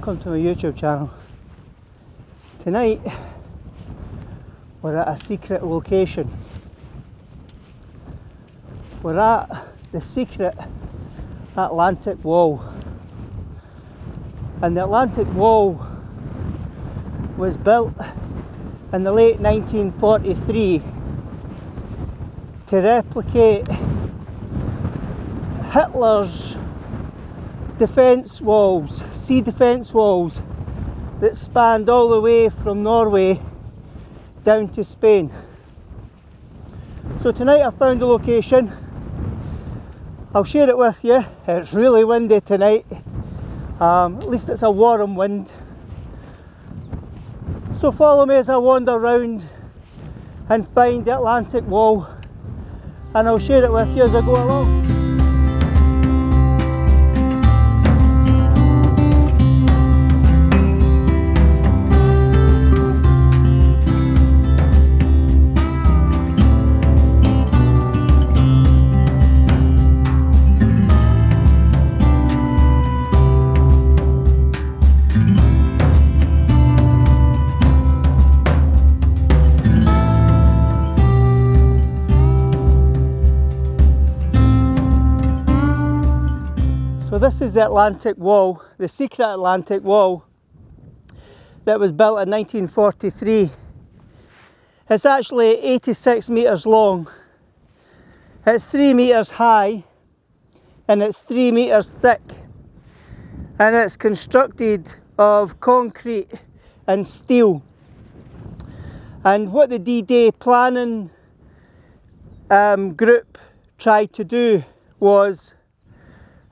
welcome to my YouTube channel. Tonight we're at a secret location. We're at the secret Atlantic Wall, and the Atlantic Wall was built in the late 1943 to replicate Hitler's defence walls, sea defence walls that spanned all the way from Norway down to Spain. So tonight I found a location. I'll share it with you. It's really windy tonight. At least it's a warm wind. So follow me as I wander around and find the Atlantic Wall, and I'll share it with you as I go along. So this is the Atlantic Wall, the secret Atlantic Wall that was built in 1943. It's actually 86 metres long, it's 3 metres high, and it's 3 metres thick, and it's constructed of concrete and steel. And what the D-Day planning group tried to do was,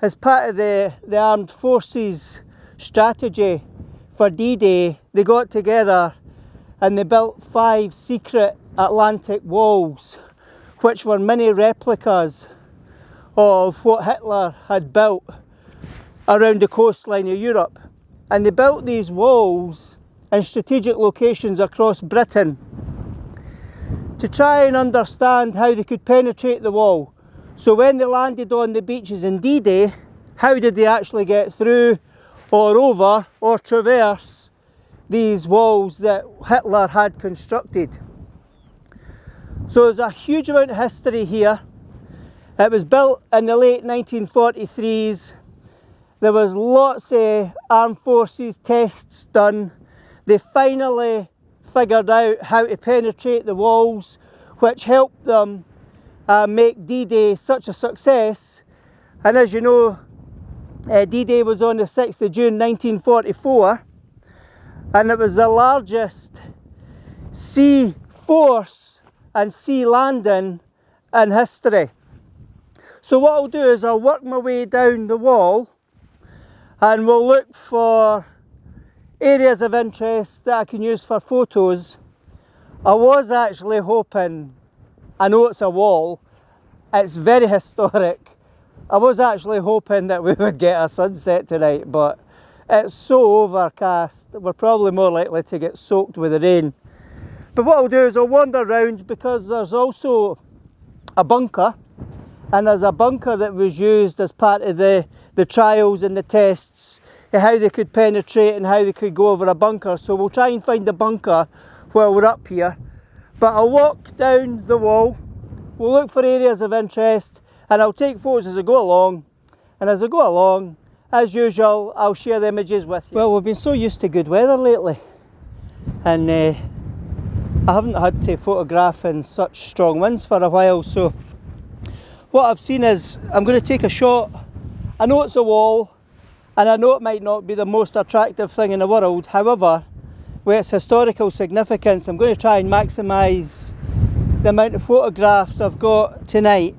as part of the armed forces strategy for D-Day, they got together and they built 5 secret Atlantic walls, which were mini replicas of what Hitler had built around the coastline of Europe. And they built these walls in strategic locations across Britain to try and understand how they could penetrate the wall. So when they landed on the beaches in D-Day, how did they actually get through or over or traverse these walls that Hitler had constructed? So there's a huge amount of history here. It was built in the late 1943s. There was lots of armed forces tests done. They finally figured out how to penetrate the walls, which helped them make D-Day such a success. And as you know, D-Day was on the 6th of June 1944, and it was the largest sea force and sea landing in history. So what I'll do is I'll work my way down the wall and we'll look for areas of interest that I can use for photos. I was actually hoping, I know it's a wall, it's very historic. I was actually hoping that we would get a sunset tonight, but it's so overcast, we're probably more likely to get soaked with the rain. But what I'll do is I'll wander around, because there's also a bunker, and there's a bunker that was used as part of the trials and the tests, how they could penetrate and how they could go over a bunker. So we'll try and find the bunker while we're up here. But I'll walk down the wall, we'll look for areas of interest, and I'll take photos as I go along. And as I go along, as usual, I'll share the images with you. Well, we've been so used to good weather lately, and I haven't had to photograph in such strong winds for a while. So what I've seen is, I'm going to take a shot. I know it's a wall, and I know it might not be the most attractive thing in the world. However, with its historical significance, I'm going to try and maximise the amount of photographs I've got tonight.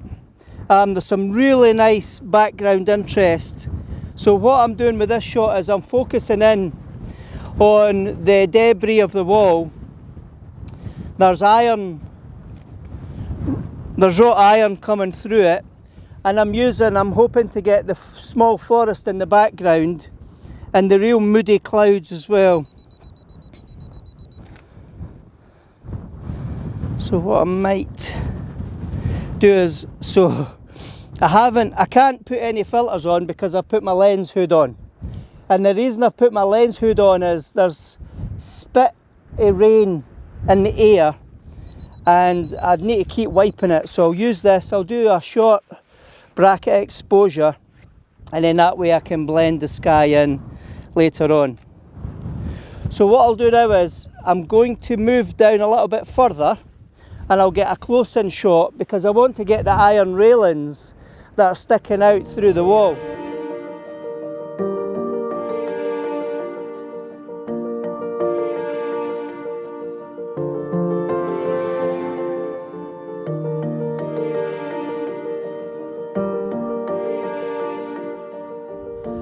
There's some really nice background interest. So what I'm doing with this shot is I'm focusing in on the debris of the wall. There's iron, there's wrought iron coming through it, and I'm hoping to get the small forest in the background and the real moody clouds as well. So what I might do is, I can't put any filters on because I've put my lens hood on. And the reason I've put my lens hood on is there's spit of rain in the air and I'd need to keep wiping it, so I'll use this. I'll do a short bracket exposure and then that way I can blend the sky in later on. So what I'll do now is I'm going to move down a little bit further and I'll get a close-in shot because I want to get the iron railings that are sticking out through the wall.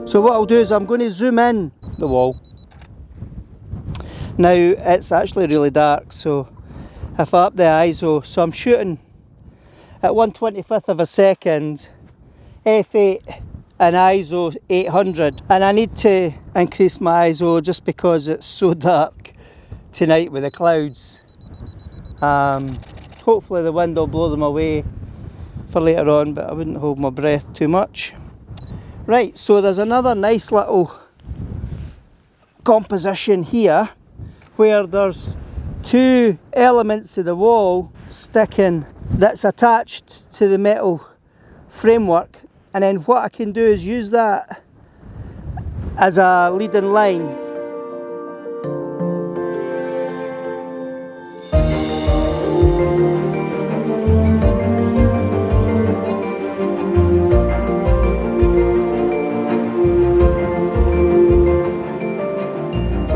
So what I'll do is I'm going to zoom in the wall. Now it's actually really dark, so if I up the ISO, so I'm shooting at 1/25th of a second, f8 and ISO 800, and I need to increase my ISO just because it's so dark tonight with the clouds. Hopefully the wind will blow them away for later on, but I wouldn't hold my breath too much. Right, so there's another nice little composition here where there's two elements of the wall sticking that's attached to the metal framework, and then what I can do is use that as a leading line.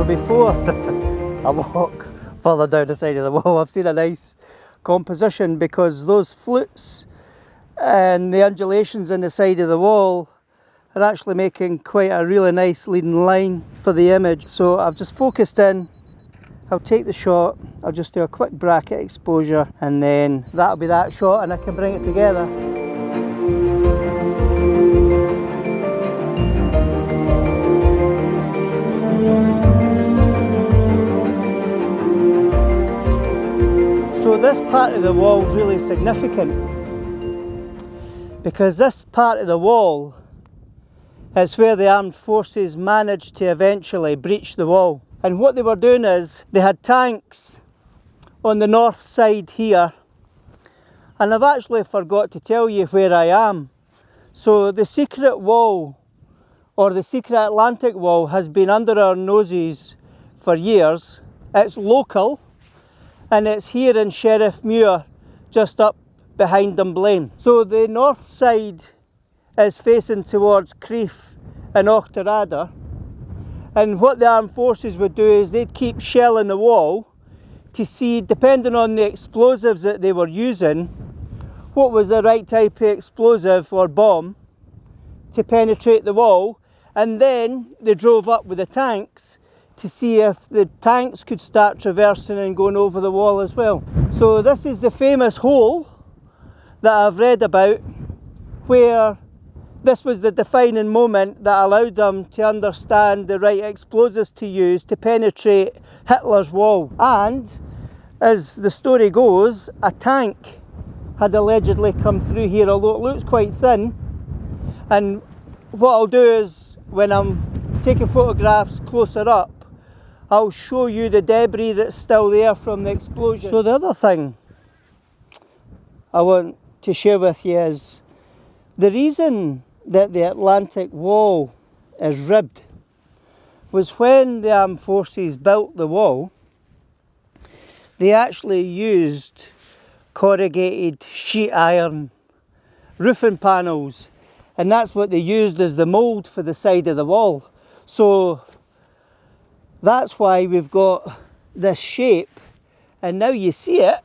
Before I walk further down the side of the wall, I've seen a nice composition because those flutes and the undulations in the side of the wall are actually making quite a really nice leading line for the image. So I've just focused in, I'll take the shot, I'll just do a quick bracket exposure and then that'll be that shot and I can bring it together. So this part of the wall is really significant because this part of the wall is where the armed forces managed to eventually breach the wall. And what they were doing is they had tanks on the north side here, and I've actually forgot to tell you where I am. So the secret wall, or the secret Atlantic wall, has been under our noses for years. It's local. And it's here in Sheriff Muir, just up behind Dunblane. So the north side is facing towards Crieff and Auchterarder, and what the armed forces would do is they'd keep shelling the wall to see, depending on the explosives that they were using, what was the right type of explosive or bomb to penetrate the wall, and then they drove up with the tanks to see if the tanks could start traversing and going over the wall as well. So this is the famous hole that I've read about, where this was the defining moment that allowed them to understand the right explosives to use to penetrate Hitler's wall. And as the story goes, a tank had allegedly come through here, although it looks quite thin. And what I'll do is, when I'm taking photographs closer up, I'll show you the debris that's still there from the explosion. So the other thing I want to share with you is the reason that the Atlantic wall is ribbed was when the armed forces built the wall, they actually used corrugated sheet iron roofing panels, and that's what they used as the mould for the side of the wall. So that's why we've got this shape, and now you see it,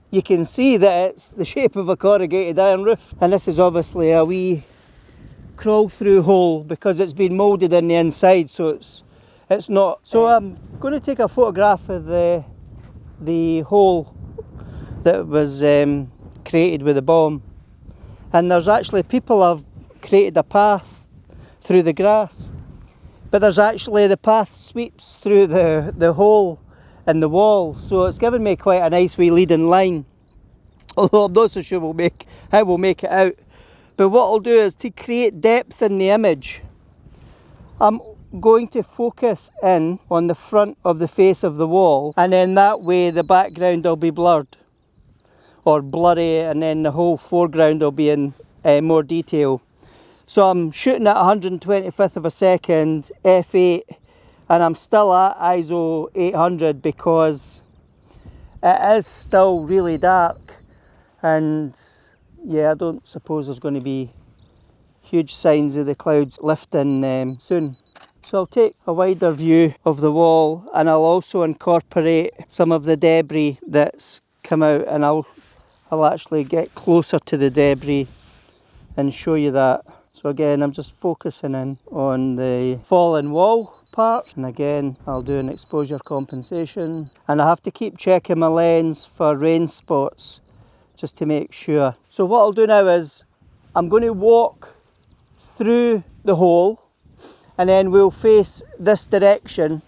you can see that it's the shape of a corrugated iron roof. And this is obviously a wee crawl through hole because it's been moulded in the inside, so it's not. So I'm going to take a photograph of the hole that was created with the bomb, and there's actually people have created a path through the grass. But there's actually, the path sweeps through the hole in the wall, so it's given me quite a nice wee leading line, although I'm not so sure how we'll make it out. But what I'll do is, to create depth in the image, I'm going to focus in on the front of the face of the wall, and then that way the background will be blurred or blurry, and then the whole foreground will be in more detail. So I'm shooting at 125th of a second, f8, and I'm still at ISO 800 because it is still really dark, and yeah, I don't suppose there's going to be huge signs of the clouds lifting soon. So I'll take a wider view of the wall, and I'll also incorporate some of the debris that's come out, and I'll actually get closer to the debris and show you that. So again, I'm just focusing in on the fallen wall part, and again I'll do an exposure compensation, and I have to keep checking my lens for rain spots just to make sure. So what I'll do now is I'm going to walk through the hole, and then we'll face this direction.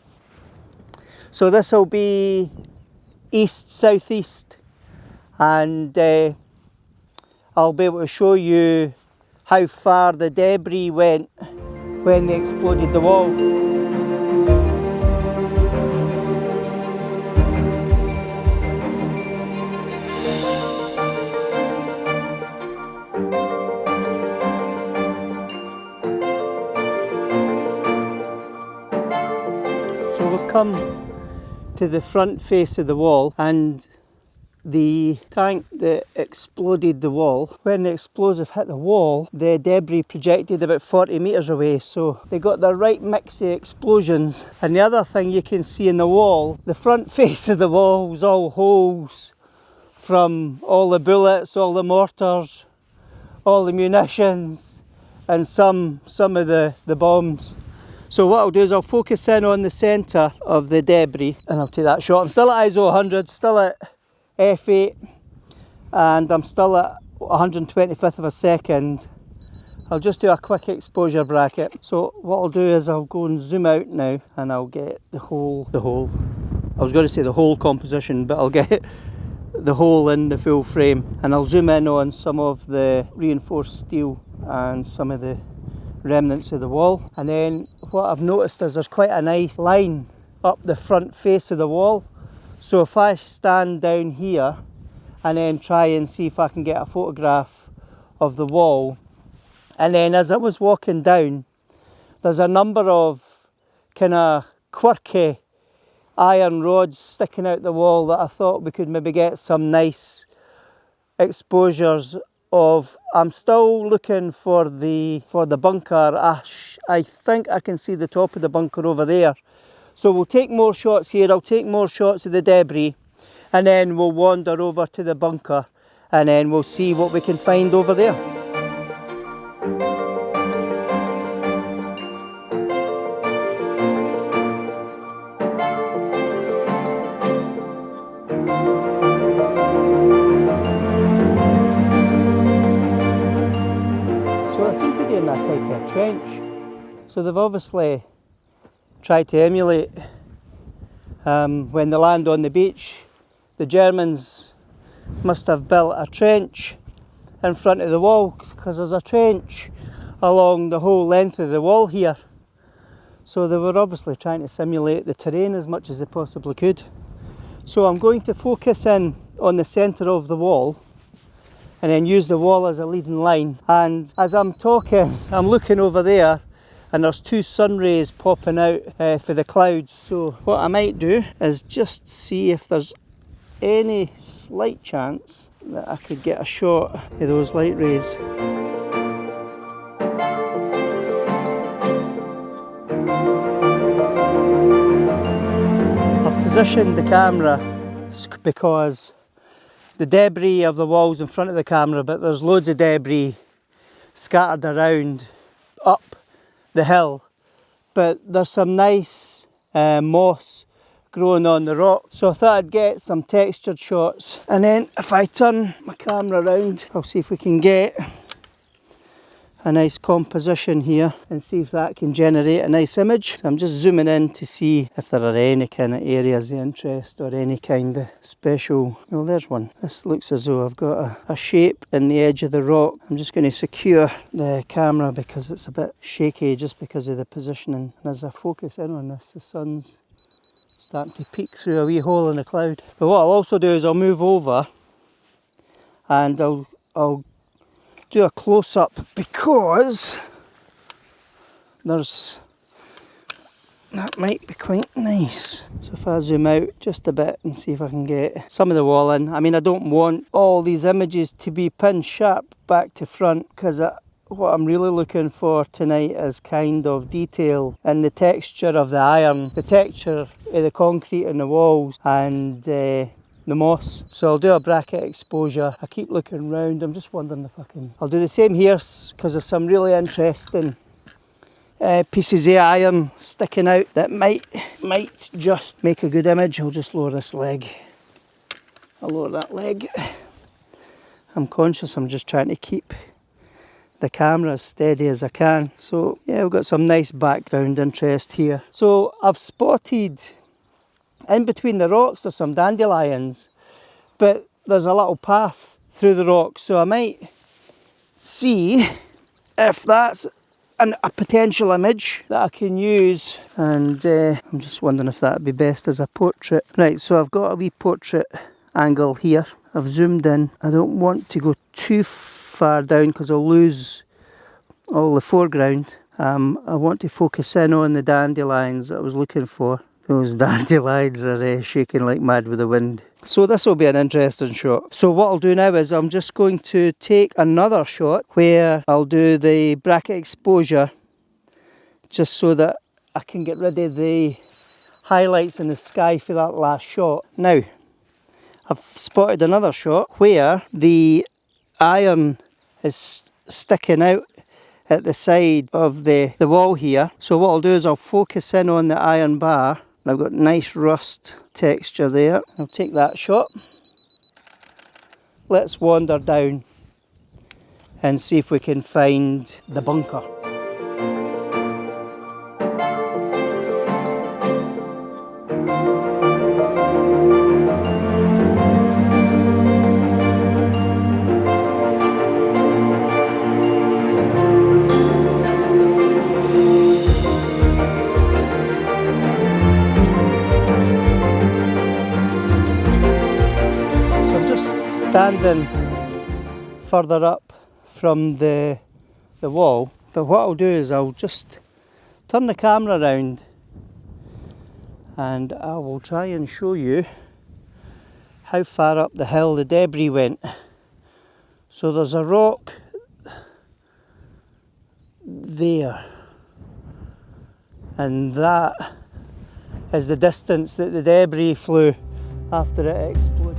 So this will be east southeast, and I'll be able to show you how far the debris went when they exploded the wall. So we've come to the front face of the wall, and the tank that exploded the wall, when the explosive hit the wall, the debris projected about 40 metres away, so they got the right mix of explosions. And the other thing you can see in the wall, the front face of the wall was all holes from all the bullets, all the mortars, all the munitions, and some of the bombs. So what I'll do is I'll focus in on the centre of the debris, and I'll take that shot. I'm still at ISO 100, still at f8, and I'm still at 125th of a second. I'll just do a quick exposure bracket. So what I'll do is I'll go and zoom out now, and I'll get the whole, I was going to say the whole composition, but I'll get the hole in the full frame, and I'll zoom in on some of the reinforced steel and some of the remnants of the wall. And then what I've noticed is there's quite a nice line up the front face of the wall. So if I stand down here and then try and see if I can get a photograph of the wall, and then as I was walking down, there's a number of kind of quirky iron rods sticking out the wall that I thought we could maybe get some nice exposures of. I'm still looking for the bunker. I think I can see the top of the bunker over there. So we'll take more shots here, I'll take more shots of the debris, and then we'll wander over to the bunker, and then we'll see what we can find over there. So I seem to be in that type of trench. So they've obviously tried to emulate when they land on the beach. The Germans must have built a trench in front of the wall, because there's a trench along the whole length of the wall here. So they were obviously trying to simulate the terrain as much as they possibly could. So I'm going to focus in on the centre of the wall, and then use the wall as a leading line. And as I'm talking, I'm looking over there, and there's two sun rays popping out for the clouds. So what I might do is just see if there's any slight chance that I could get a shot of those light rays. I've positioned the camera because the debris of the walls in front of the camera, but there's loads of debris scattered around up the hill, but there's some nice moss growing on the rock, so I thought I'd get some textured shots. And then if I turn my camera around, I'll see if we can get a nice composition here and see if that can generate a nice image. So I'm just zooming in to see if there are any kind of areas of interest or any kind of special. Well, there's one. This looks as though I've got a shape in the edge of the rock. I'm just going to secure the camera because it's a bit shaky just because of the positioning. And as I focus in on this, the sun's starting to peek through a wee hole in the cloud. But what I'll also do is I'll move over and I'll do a close-up because that might be quite nice. So if I zoom out just a bit and see if I can get some of the wall in. I mean, I don't want all these images to be pin sharp back to front because what I'm really looking for tonight is kind of detail in the texture of the iron, the texture of the concrete in the walls and the moss. So I'll do a bracket exposure. I keep looking round. I'm just wondering if I can. I'll do the same here because there's some really interesting pieces of iron sticking out that might just make a good image. I'll just lower this leg. I'll lower that leg. I'm conscious I'm just trying to keep the camera as steady as I can. So yeah, we've got some nice background interest here. So I've spotted in between the rocks there's some dandelions, but there's a little path through the rocks, so I might see if that's a potential image that I can use, and I'm just wondering if that would be best as a portrait. Right, so I've got a wee portrait angle here. I've zoomed in. I don't want to go too far down because I'll lose all the foreground. I want to focus in on the dandelions that I was looking for. Those dandelions are shaking like mad with the wind. So this will be an interesting shot. So what I'll do now is I'm just going to take another shot where I'll do the bracket exposure just so that I can get rid of the highlights in the sky for that last shot. Now, I've spotted another shot where the iron is sticking out at the side of the wall here. So what I'll do is I'll focus in on the iron bar. I've got nice rust texture there. I'll take that shot. Let's wander down and see if we can find the bunker. Standing further up from the wall, but what I'll do is I'll just turn the camera around and I will try and show you how far up the hill the debris went. So there's a rock there, and that is the distance that the debris flew after it exploded.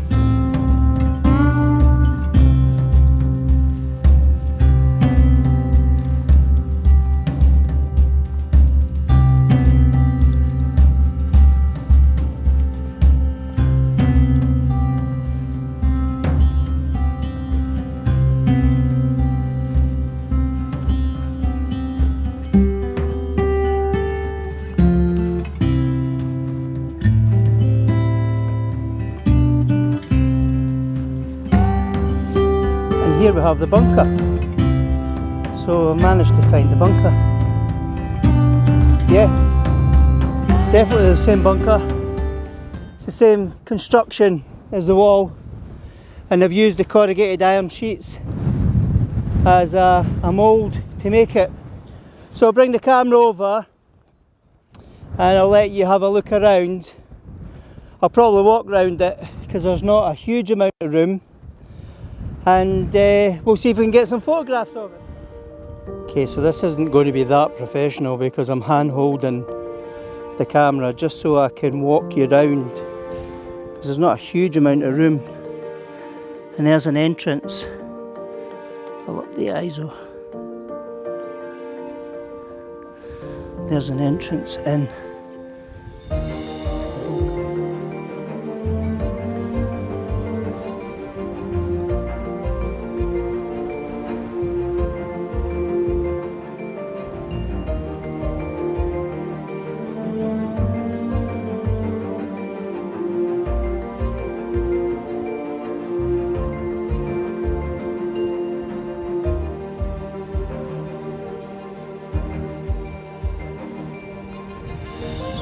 Here we have the bunker. So I managed to find the bunker. Yeah, it's definitely the same bunker. It's the same construction as the wall, and I've used the corrugated iron sheets as a mould to make it. So I'll bring the camera over and I'll let you have a look around. I'll probably walk around it because there's not a huge amount of room. And we'll see if we can get some photographs of it. Okay, so this isn't going to be that professional because I'm hand holding the camera just so I can walk you around, because there's not a huge amount of room. And there's an entrance. I'll up the ISO. There's an entrance in.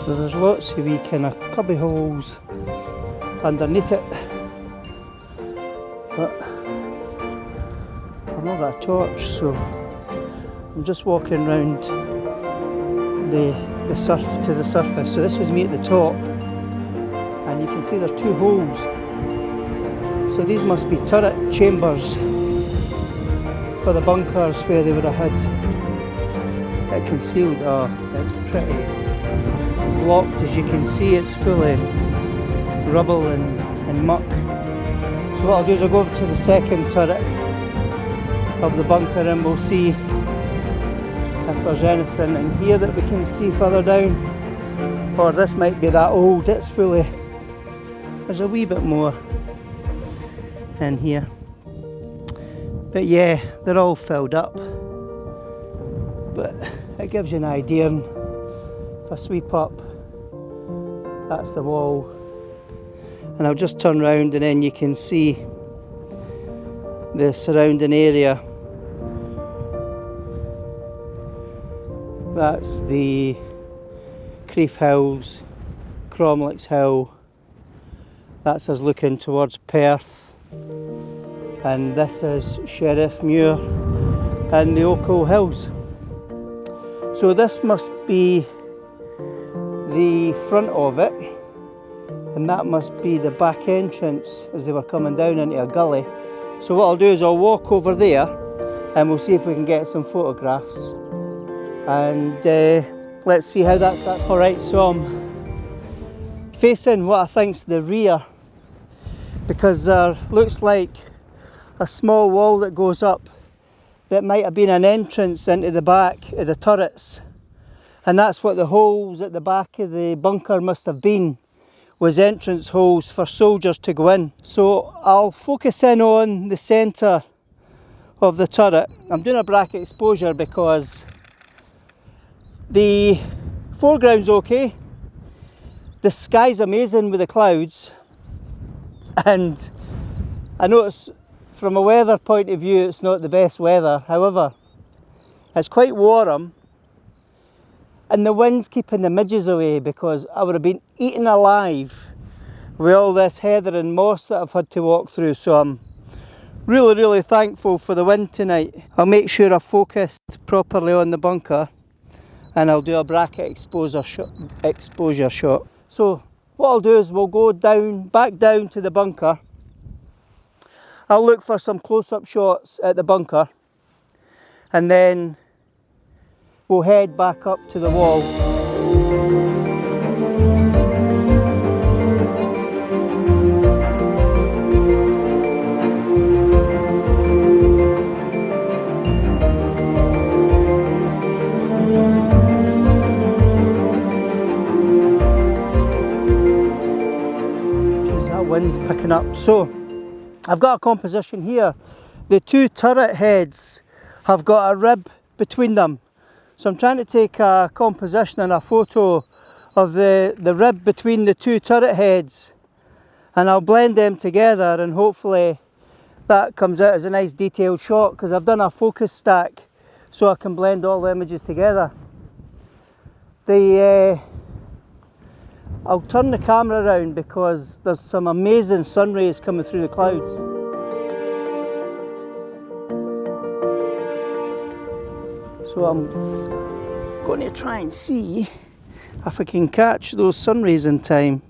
So there's lots of wee kind of cubby holes underneath it, but I've not got a torch, so I'm just walking around the surface. So this is me at the top, and you can see there's two holes. So these must be turret chambers for the bunkers where they would have had it concealed. Oh, it's pretty blocked, as you can see. It's full of rubble and muck. So what I'll do is I'll go over to the second turret of the bunker and we'll see if there's anything in here that we can see further down. Or this might be that old, it's fully, there's a wee bit more in here. But yeah, they're all filled up. But it gives you an idea. And if I sweep up, that's the wall. And I'll just turn round and then you can see the surrounding area. That's the Crieff Hills, Cromlix Hill. That's us looking towards Perth. And this is Sheriff Muir and the Ochil Hills. So this must be the front of it, and that must be the back entrance as they were coming down into a gully. So what I'll do is I'll walk over there and we'll see if we can get some photographs, and let's see how that's. Alright, so I'm facing what I think's the rear, because there looks like a small wall that goes up that might have been an entrance into the back of the turrets, and that's what the holes at the back of the bunker must have been, was entrance holes for soldiers to go in. So I'll focus in on the centre of the turret. I'm doing a bracket exposure because the foreground's okay, the sky's amazing with the clouds, and I notice from a weather point of view it's not the best weather. However, it's quite warm and the wind's keeping the midges away, because I would have been eaten alive with all this heather and moss that I've had to walk through. So I'm really thankful for the wind tonight. I'll make sure I've focused properly on the bunker and I'll do a bracket exposure shot. So what I'll do is we'll go back down to the bunker. I'll look for some close-up shots at the bunker, and then we'll head back up to the wall. Jeez, that wind's picking up. So I've got a composition here. The two turret heads have got a rib between them. So I'm trying to take a composition and a photo of the rib between the two turret heads, and I'll blend them together, and hopefully that comes out as a nice detailed shot, because I've done a focus stack so I can blend all the images together. I'll turn the camera around because there's some amazing sun rays coming through the clouds. So I'm going to try and see if I can catch those sun rays in time,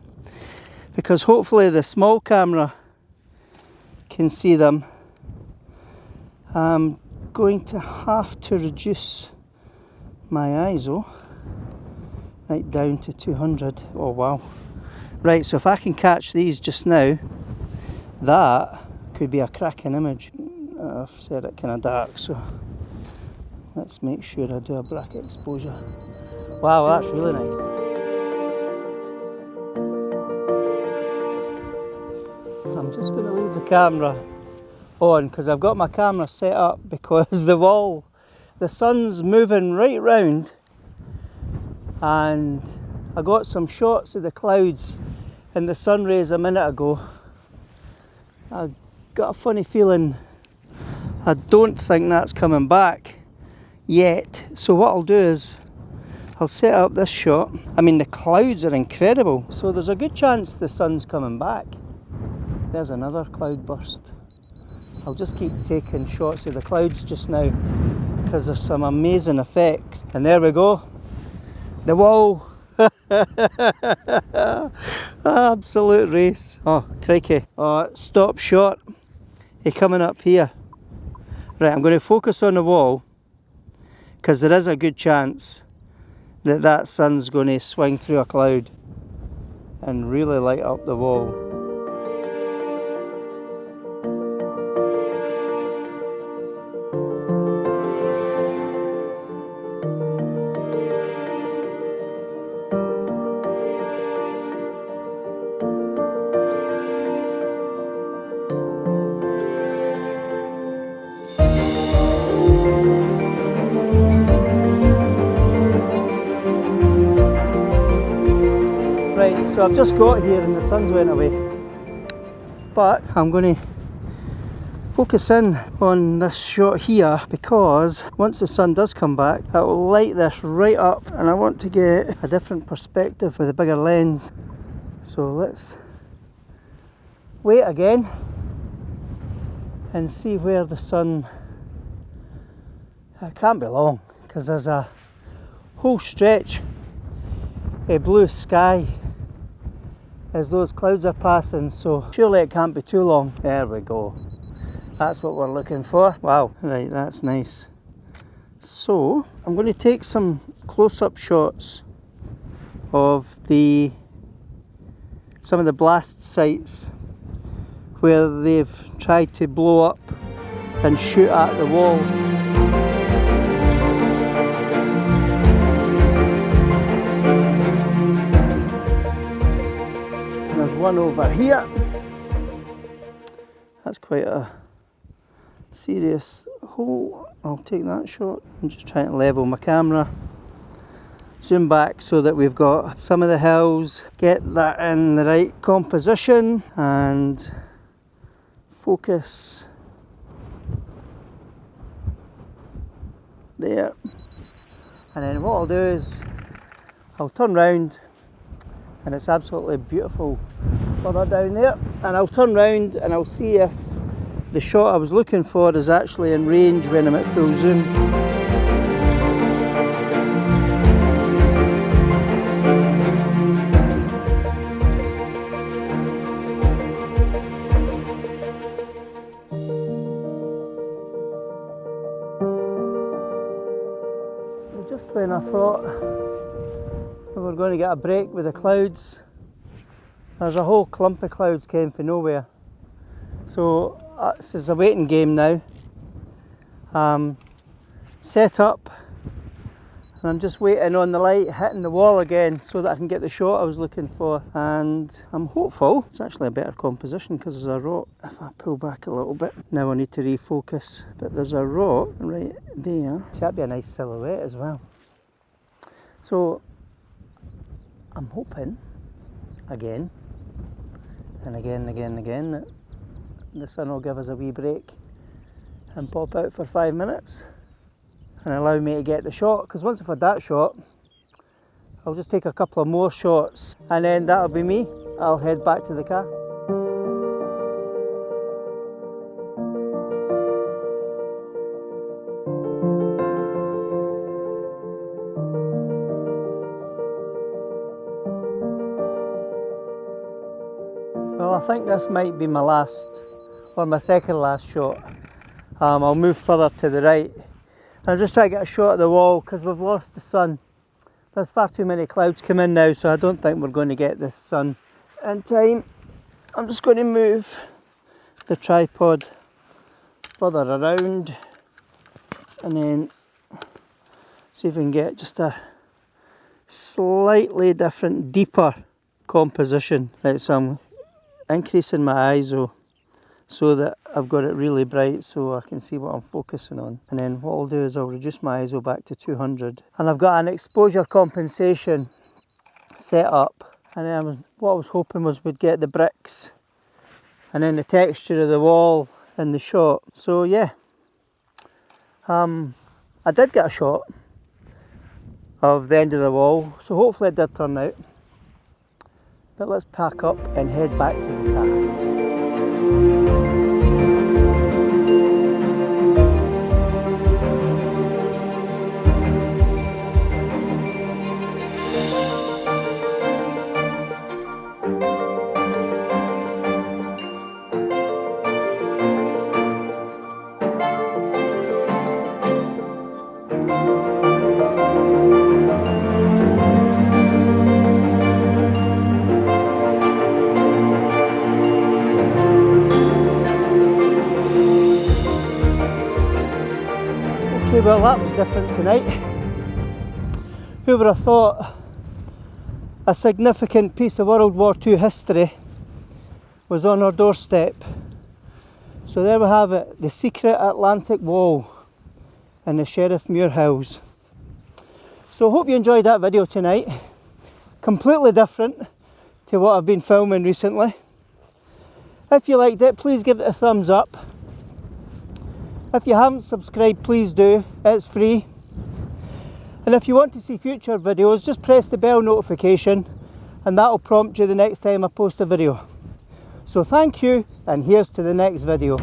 because hopefully the small camera can see them. I'm going to have to reduce my ISO right down to 200. Oh wow. Right, so if I can catch these just now, that could be a cracking image. I've set it kind of dark, so let's make sure I do a bracket exposure. Wow, that's really nice. I'm just going to leave the camera on because I've got my camera set up, because the sun's moving right round, and I got some shots of the clouds and the sun rays a minute ago. I got a funny feeling I don't think that's coming back yet. So what I'll do is I'll set up this shot. I mean, the clouds are incredible, so there's a good chance the sun's coming back. There's another cloud burst. I'll just keep taking shots of the clouds just now because there's some amazing effects. And there we go, the wall. Absolute race. Oh, crikey. Oh, stop shot. You're coming up here. Right, I'm going to focus on the wall because there is a good chance that that sun's going to swing through a cloud and really light up the wall. Right, so I've just got here and the sun's went away, but I'm going to focus in on this shot here because once the sun does come back it will light this right up, and I want to get a different perspective with a bigger lens. So let's wait again and see where the sun, it can't be long because there's a whole stretch of blue sky as those clouds are passing, so surely it can't be too long. There we go. That's what we're looking for. Wow, right, that's nice. So I'm going to take some close-up shots of some of the blast sites where they've tried to blow up and shoot at the wall. There's one over here. That's quite a serious hole. I'll take that shot. I'm just trying to level my camera. Zoom back so that we've got some of the hills. Get that in the right composition and focus there. And then what I'll do is I'll turn round, and it's absolutely beautiful further down there, and I'll turn round and I'll see if the shot I was looking for is actually in range when I'm at full zoom. So just when I thought we were going to get a break with the clouds, there's a whole clump of clouds came from nowhere. So this is a waiting game now. Set up, and I'm just waiting on the light hitting the wall again so that I can get the shot I was looking for. And I'm hopeful it's actually a better composition because there's a rock. If I pull back a little bit, now I need to refocus, but there's a rock right there. So that'd be a nice silhouette as well. So I'm hoping again and again and again and again that the sun will give us a wee break and pop out for 5 minutes and allow me to get the shot, because once I've had that shot I'll just take a couple of more shots and then that'll be me. I'll head back to the car. Well, I think this might be my last, or my second last shot. I'll move further to the right. I'll just try to get a shot of the wall because we've lost the sun. There's far too many clouds come in now, so I don't think we're going to get the sun in time. I'm just going to move the tripod further around and then see if we can get just a slightly different, deeper composition. Right, so I'm increasing my ISO so that I've got it really bright so I can see what I'm focusing on. And then what I'll do is I'll reduce my ISO back to 200. And I've got an exposure compensation set up. And then what I was hoping was we'd get the bricks and then the texture of the wall in the shot. So yeah, I did get a shot. of the end of the wall, so hopefully it did turn out. But let's pack up and head back to the car. Okay, well that was different tonight. Who would have thought a significant piece of World War II history was on our doorstep? So there we have it, the secret Atlantic Wall in the Sheriff Muir Hills. So I hope you enjoyed that video tonight. Completely different to what I've been filming recently. If you liked it, please give it a thumbs up. If you haven't subscribed, please do, it's free. And if you want to see future videos, just press the bell notification and that'll prompt you the next time I post a video. So thank you, and here's to the next video.